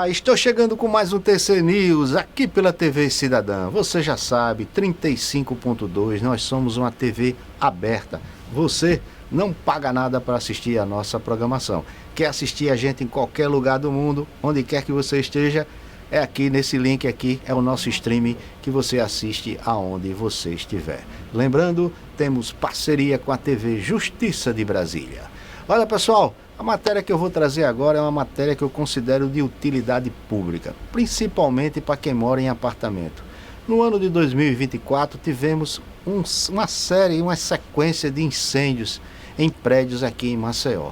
estou chegando com mais um TC News aqui pela TV Cidadã. Você já sabe, 35.2, nós somos uma TV aberta. Você não paga nada para assistir a nossa programação. Quer assistir a gente em qualquer lugar do mundo, onde quer que você esteja, é aqui nesse link aqui, é o nosso streaming que você assiste aonde você estiver. Lembrando, temos parceria com a TV Justiça de Brasília. Olha pessoal, a matéria que eu vou trazer agora é uma matéria que eu considero de utilidade pública, principalmente para quem mora em apartamento. No ano de 2024 tivemos uma sequência de incêndios em prédios aqui em Maceió.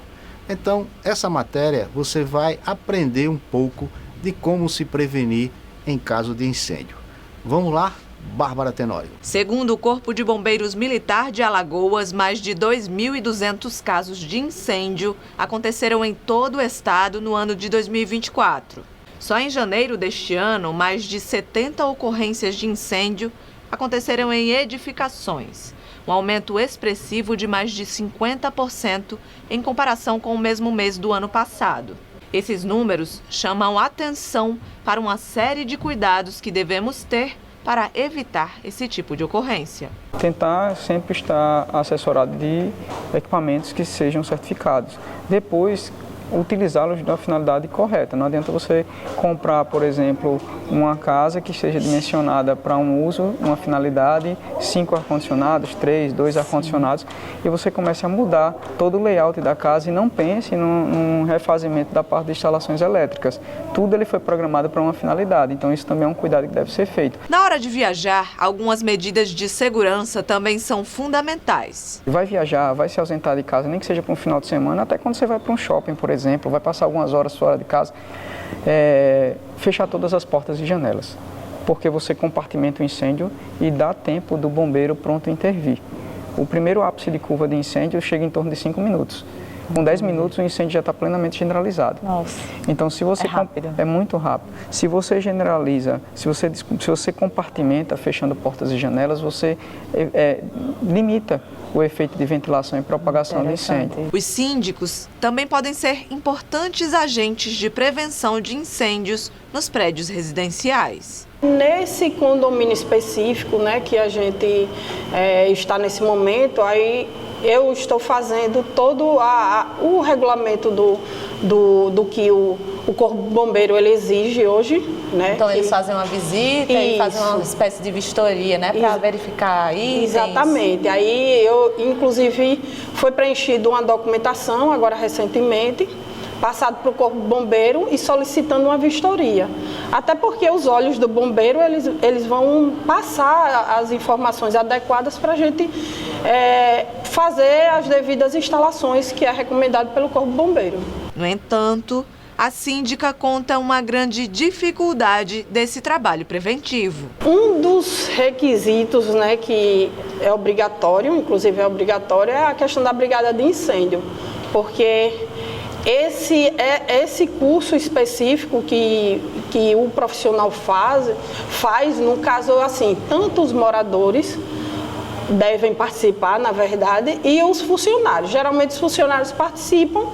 Então, essa matéria você vai aprender um pouco de como se prevenir em caso de incêndio. Vamos lá? Bárbara Tenório. Segundo o Corpo de Bombeiros Militar de Alagoas, mais de 2.200 casos de incêndio aconteceram em todo o estado no ano de 2024. Só em janeiro deste ano, mais de 70 ocorrências de incêndio aconteceram em edificações, um aumento expressivo de mais de 50% em comparação com o mesmo mês do ano passado. Esses números chamam atenção para uma série de cuidados que devemos ter para evitar esse tipo de ocorrência. Tentar sempre estar assessorado de equipamentos que sejam certificados. Depois, utilizá-los da finalidade correta. Não adianta você comprar, por exemplo, uma casa que seja dimensionada para um uso, uma finalidade, 5 ar-condicionados, 3, 2 ar-condicionados, e você comece a mudar todo o layout da casa e não pense num refazimento da parte de instalações elétricas. Tudo ele foi programado para uma finalidade, então isso também é um cuidado que deve ser feito. Na hora de viajar, algumas medidas de segurança também são fundamentais. Vai viajar, vai se ausentar de casa, nem que seja para um final de semana, até quando você vai para um shopping, por exemplo, vai passar algumas horas fora de casa, fechar todas as portas e janelas, porque você compartimenta o incêndio e dá tempo do bombeiro pronto a intervir. O primeiro ápice de curva de incêndio chega em torno de 5 minutos. Com 10 minutos o incêndio já está plenamente generalizado. Nossa, então, se você é muito rápido. Se você generaliza, se você compartimenta fechando portas e janelas, você limita o efeito de ventilação e propagação de incêndio. Os síndicos também podem ser importantes agentes de prevenção de incêndios nos prédios residenciais. Nesse condomínio específico, né, que a gente está nesse momento, aí eu estou fazendo todo o regulamento do que o Corpo Bombeiro ele exige hoje, né? Então eles fazem uma visita e fazem uma espécie de vistoria, né, para verificar itens. Exatamente. Aí eu, inclusive, foi preenchida uma documentação agora recentemente, passado para o Corpo Bombeiro e solicitando uma vistoria. Até porque os olhos do bombeiro, eles vão passar as informações adequadas para a gente fazer as devidas instalações que é recomendado pelo Corpo Bombeiro. No entanto, a síndica conta uma grande dificuldade desse trabalho preventivo. Um dos requisitos, né, que é obrigatório, inclusive é obrigatório, é a questão da brigada de incêndio, porque esse curso específico que o profissional faz, no caso assim, tanto os moradores devem participar, na verdade, e os funcionários. Geralmente os funcionários participam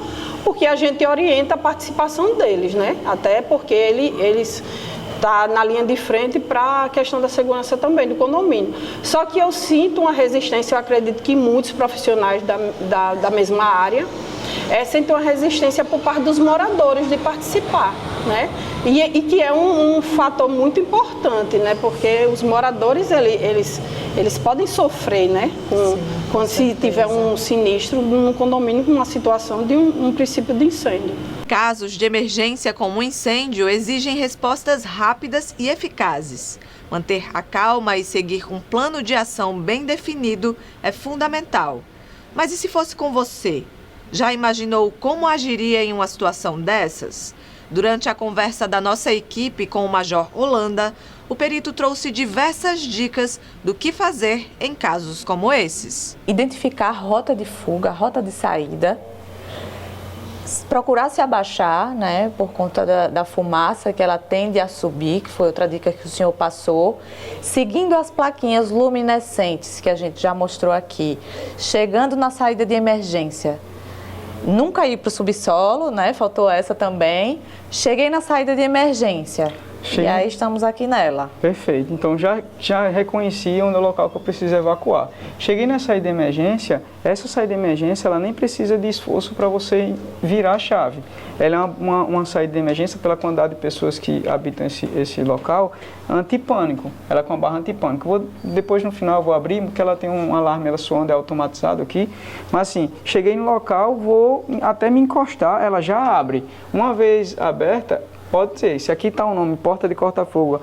porque a gente orienta a participação deles, né? Até porque eles estão na linha de frente para a questão da segurança também do condomínio. Só que eu sinto uma resistência, eu acredito que muitos profissionais da mesma área sentem uma resistência por parte dos moradores de participar, né? E que é um fator muito importante, né? Porque os moradores, eles podem sofrer, né? Quando se tiver um sinistro no condomínio com uma situação de um princípio de incêndio. Casos de emergência como um incêndio exigem respostas rápidas e eficazes. Manter a calma e seguir um plano de ação bem definido é fundamental. Mas e se fosse com você? Já imaginou como agiria em uma situação dessas? Durante a conversa da nossa equipe com o Major Holanda, o perito trouxe diversas dicas do que fazer em casos como esses. Identificar a rota de fuga, a rota de saída, procurar se abaixar, né, por conta da fumaça que ela tende a subir, que foi outra dica que o senhor passou, seguindo as plaquinhas luminescentes que a gente já mostrou aqui, chegando na saída de emergência. nunca ir para o subsolo, né? Faltou essa também. Cheguei na saída de emergência. E aí estamos aqui nela. Perfeito. Então já reconheci onde é o local que eu preciso evacuar. Cheguei na saída de emergência, essa saída de emergência ela nem precisa de esforço para você virar a chave. Ela é uma saída de emergência pela quantidade de pessoas que habitam esse local, antipânico. Ela é com a barra antipânico. Depois no final eu vou abrir, porque ela tem um alarme, ela soando, é automatizado aqui. Mas assim, cheguei no local, vou até me encostar, ela já abre. Uma vez aberta, pode ser, se aqui está o nome, porta de corta-fogo,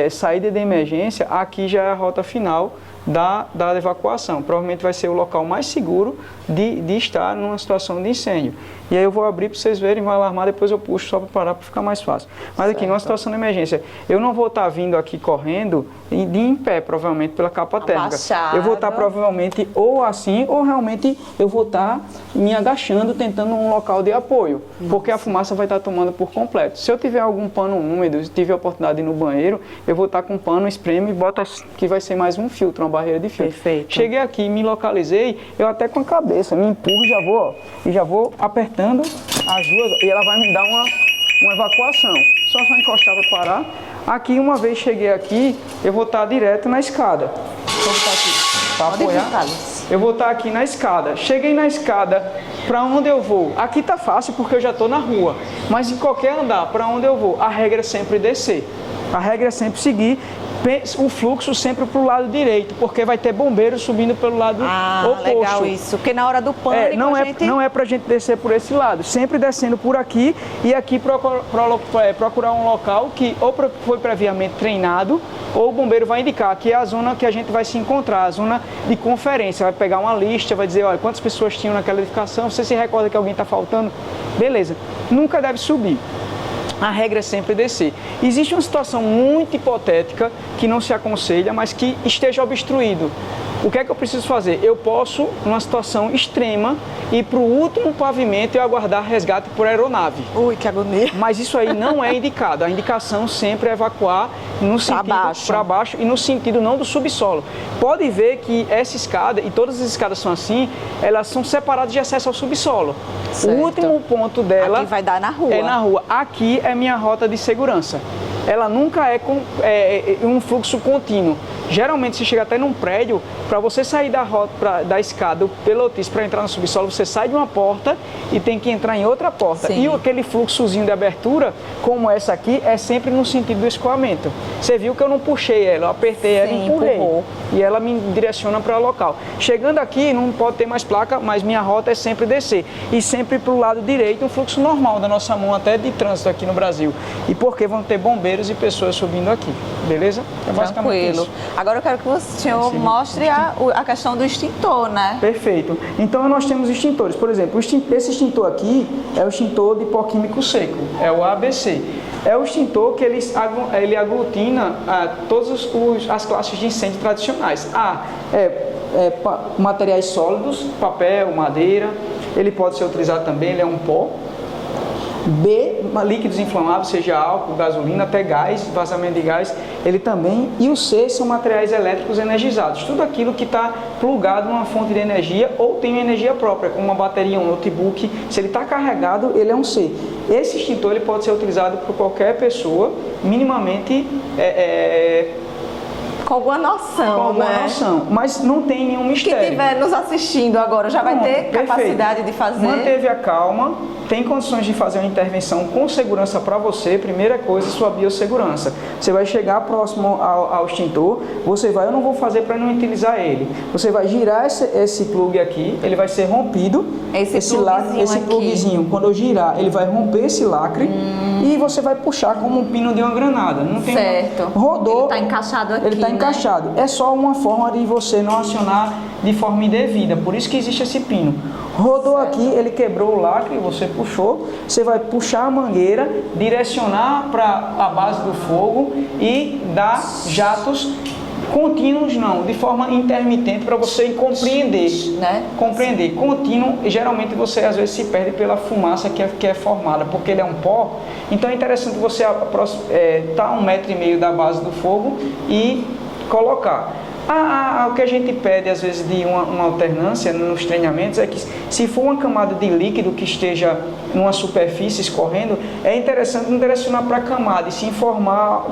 saída de emergência, aqui já é a rota final da evacuação. Provavelmente vai ser o local mais seguro de estar numa situação de incêndio. E aí eu vou abrir para vocês verem, vai alarmar, depois eu puxo só para parar, para ficar mais fácil. Mas aqui, numa situação de emergência, eu não vou estar vindo aqui correndo de em pé, provavelmente, pela capa térmica. Abaixado. Eu vou estar provavelmente ou assim, ou realmente eu vou estar me agachando, tentando um local de apoio, porque a fumaça vai estar tomando por completo. Se eu tiver algum pano úmido, se tiver a oportunidade de ir no banheiro, eu vou estar com pano, espreme e bota que vai ser mais um filtro, uma barreira de filtro. Perfeito. Cheguei aqui, me localizei, eu até com a cabeça me empurro e já vou apertando as duas e ela vai me dar uma evacuação. Só encostar para parar. Aqui, uma vez cheguei aqui, eu vou estar direto na escada. Vou estar aqui para apoiar. Eu vou estar aqui na escada. Cheguei na escada, para onde eu vou? Aqui está fácil porque eu já estou na rua. Mas em qualquer andar, para onde eu vou? A regra é sempre descer. A regra é sempre seguir o fluxo sempre para o lado direito, porque vai ter bombeiro subindo pelo lado oposto. Legal isso, porque na hora do pânico não é para a gente descer por esse lado, sempre descendo por aqui e aqui procurar um local que ou foi previamente treinado ou o bombeiro vai indicar, que é a zona que a gente vai se encontrar, a zona de conferência, vai pegar uma lista, vai dizer, olha, quantas pessoas tinham naquela edificação, você se recorda que alguém está faltando? Beleza, nunca deve subir. A regra é sempre descer. Existe uma situação muito hipotética que não se aconselha, mas que esteja obstruído. O que é que eu preciso fazer? Eu posso, numa situação extrema, ir para o último pavimento e aguardar resgate por aeronave. Ui, que agonia. Mas isso aí não é indicado. A indicação sempre é evacuar no sentido para baixo e no sentido não do subsolo. Pode ver que essa escada, e todas as escadas são assim, elas são separadas de acesso ao subsolo. Certo. O último ponto dela aqui vai dar na rua. É na rua. Aqui é minha rota de segurança. Ela nunca é um fluxo contínuo. Geralmente, se chega até num prédio, para você sair da rota da escada, pelo piso para entrar no subsolo, você sai de uma porta e tem que entrar em outra porta. Sim. E aquele fluxozinho de abertura, como essa aqui, é sempre no sentido do escoamento. Você viu que eu não puxei ela, eu apertei ela e empurrei. Empurrou. E ela me direciona para o local. Chegando aqui, não pode ter mais placa, mas minha rota é sempre descer. E sempre para o lado direito, um fluxo normal da nossa mão, até de trânsito aqui no Brasil. E porque vão ter bombeiros e pessoas subindo aqui, beleza? É basicamente tranquilo. isso. Agora eu quero que o senhor mostre a questão do extintor, né? Perfeito. Então nós temos extintores. Por exemplo, esse extintor aqui é o extintor de pó químico seco, é o ABC. É o extintor que ele aglutina todas as classes de incêndio tradicionais. Materiais sólidos, papel, madeira. Ele pode ser utilizado também, ele é um pó. B, líquidos inflamáveis, seja álcool, gasolina, até gás, vazamento de gás, ele também. E o C são materiais elétricos energizados, tudo aquilo que está plugado numa fonte de energia ou tem uma energia própria, como uma bateria, um notebook. Se ele está carregado, ele é um C. Esse extintor ele pode ser utilizado por qualquer pessoa, minimamente com alguma noção, com alguma noção, mas não tem nenhum mistério. Quem estiver nos assistindo agora já vai ter capacidade de fazer. Manteve a calma, tem condições de fazer uma intervenção com segurança para você. Primeira coisa, sua biossegurança. Você vai chegar próximo ao extintor, eu não vou fazer para não utilizar ele. Você vai girar esse plug aqui, ele vai ser rompido. Esse plugzinho, quando eu girar, ele vai romper esse lacre e você vai puxar como um pino de uma granada. Não tem certo. Rodou. Ele está encaixado aqui. Ele está encaixado. É só uma forma de você não acionar de forma indevida. Por isso que existe esse pino. Rodou aqui, ele quebrou o lacre, você puxou. Você vai puxar a mangueira, direcionar para a base do fogo e dar jatos contínuos, não, de forma intermitente para você compreender. Né? Compreender. Contínuo, geralmente você às vezes se perde pela fumaça que é formada, porque ele é um pó. Então é interessante você estar a 1,5 metro da base do fogo e colocar. O que a gente pede, às vezes, de uma alternância nos treinamentos é que, se for uma camada de líquido que esteja numa superfície escorrendo, é interessante não direcionar para a camada e sim formar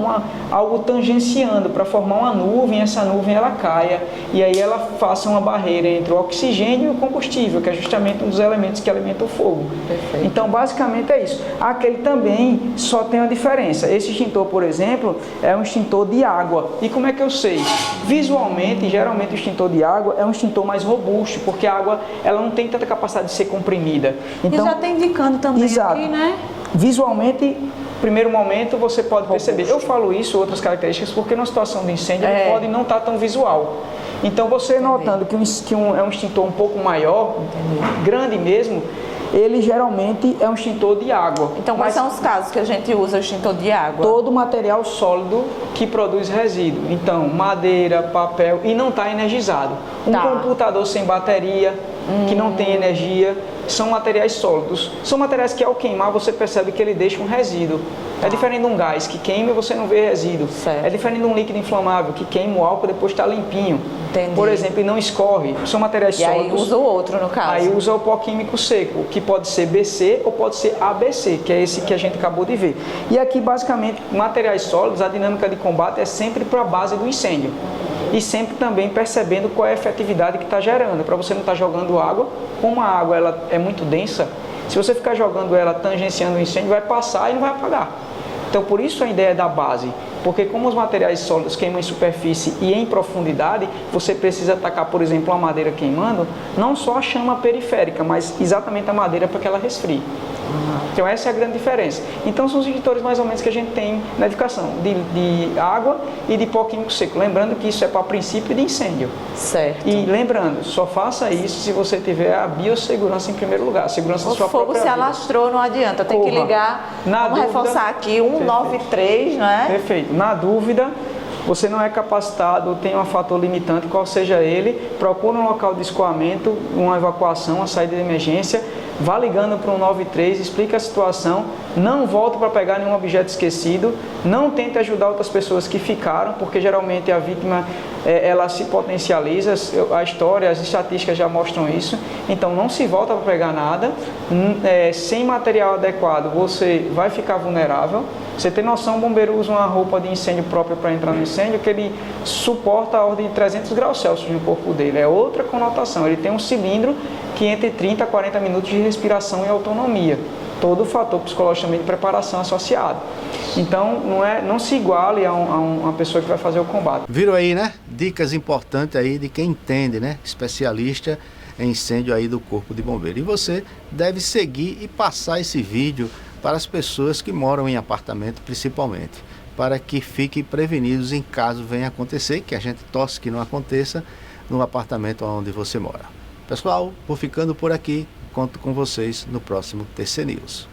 algo tangenciando, para formar uma nuvem, essa nuvem ela caia e aí ela faça uma barreira entre o oxigênio e o combustível, que é justamente um dos elementos que alimentam o fogo. Perfeito. Então, basicamente é isso. Aquele também só tem uma diferença. Esse extintor, por exemplo, é um extintor de água. E como é que eu sei? Visualmente, geralmente o extintor de água é um extintor mais robusto, porque a água ela não tem tanta capacidade de ser comprimida. Então, e já está indicando também exato. aqui, né? Visualmente, primeiro momento, você pode perceber. Eu falo isso, outras características, porque numa situação de incêndio ele pode não estar tão visual. Então, você notando que é um extintor um pouco maior, grande mesmo, ele geralmente é um extintor de água. Então, quais são os casos que a gente usa o extintor de água? Todo material sólido que produz resíduo. Então, madeira, papel e não está energizado. Um computador sem bateria, que não tem energia, são materiais sólidos. São materiais que, ao queimar, você percebe que ele deixa um resíduo. É diferente de um gás que queima e você não vê resíduo. Certo. É diferente de um líquido inflamável que queima o álcool e depois está limpinho. Entendi. Por exemplo, e não escorre. São materiais sólidos. E aí usa o outro, no caso. Aí usa o pó químico seco, que pode ser BC ou pode ser ABC, que é esse que a gente acabou de ver. E aqui, basicamente, materiais sólidos, a dinâmica de combate é sempre para a base do incêndio. E sempre também percebendo qual é a efetividade que está gerando, para você não estar jogando água. Como a água ela é muito densa, se você ficar jogando ela tangenciando o incêndio, vai passar e não vai apagar. Então, por isso a ideia da base, porque como os materiais sólidos queimam em superfície e em profundidade, você precisa atacar, por exemplo, uma madeira queimando, não só a chama periférica, mas exatamente a madeira para que ela resfrie. Então essa é a grande diferença. Então são os extintores mais ou menos que a gente tem na edificação, de água e de pó químico seco. Lembrando que isso é para princípio de incêndio. Certo. E lembrando, só faça isso se você tiver a biossegurança em primeiro lugar, a segurança da sua própria vida. O fogo se alastrou, não adianta, tem que ligar. Vamos reforçar aqui, 193, não é? Perfeito. Na dúvida, você não é capacitado, tem um fator limitante, qual seja ele, procura um local de escoamento, uma evacuação, uma saída de emergência, vá ligando para o 193, explica a situação, não volte para pegar nenhum objeto esquecido, não tente ajudar outras pessoas que ficaram, porque geralmente a vítima ela se potencializa, a história, as estatísticas já mostram isso, então não se volta para pegar nada, sem material adequado você vai ficar vulnerável. Você tem noção, o bombeiro usa uma roupa de incêndio própria para entrar no incêndio, que ele suporta a ordem de 300 graus Celsius no corpo dele, é outra conotação, ele tem um cilindro que entre 30 a 40 minutos de respiração e autonomia, todo o fator psicológico de preparação associado. Então, não se iguale a uma pessoa que vai fazer o combate. Viram aí, né? Dicas importantes aí de quem entende, né? Especialista em incêndio aí do Corpo de Bombeiro. E você deve seguir e passar esse vídeo para as pessoas que moram em apartamento, principalmente, para que fiquem prevenidos em caso venha acontecer, que a gente torce que não aconteça, no apartamento onde você mora. Pessoal, vou ficando por aqui, conto com vocês no próximo TC News.